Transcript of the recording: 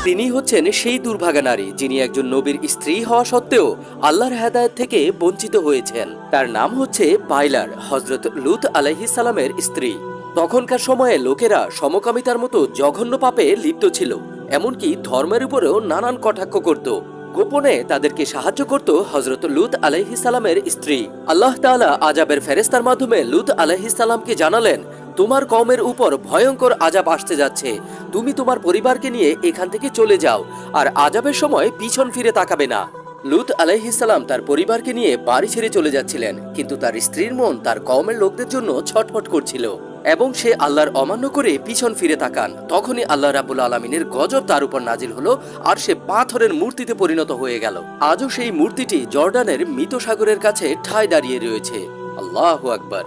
তিনি হচ্ছেন সেই দুর্ভাগা নারী যিনি একজন নবীর স্ত্রী হওয়া সত্ত্বেও আল্লাহর হেদায়েত থেকে বঞ্চিত হয়েছেন। তার নাম হচ্ছে বাইলার, হযরত লূত আলাইহিস সালামের স্ত্রী। তখনকার সময়ে লোকেরা সমকামিতার মতো জঘন্য পাপে লিপ্ত ছিল, এমনকি ধর্মের উপরেও নানান কটাক্ষ করত। গোপনে তাদেরকে সাহায্য করত হযরত লূত আলাইহিস সালামের স্ত্রী। আল্লাহ তাআলা আযাবের ফেরেশতার মাধ্যমে লূত আলাইহিস সালামকে জানালেন, তোমার কওমের উপর ভয়ঙ্কর আযাব আসতে যাচ্ছে, তুমি তোমার পরিবারকে নিয়ে এখান থেকে চলে যাও, আর আযাবের সময় পিছন ফিরে তাকাবে না। লূত আলাইহিস সালাম তার পরিবারকে নিয়ে বাড়ি ছেড়ে চলে যাচ্ছিলেন, কিন্তু তার স্ত্রীর মন তার কওমের লোকদের জন্য ছটফট করছিল এবং সে আল্লাহর অমান্য করে পিছন ফিরে তাকান। তখনই আল্লাহ রাব্বুল আলামিনের গজব তার উপর নাজিল হলো, আর সে পাথরের মূর্তিতে পরিণত হয়ে গেল। আজও সেই মূর্তিটি জর্ডানের মৃত সাগরের কাছে ঠায় দাঁড়িয়ে রয়েছে। আল্লাহু আকবার।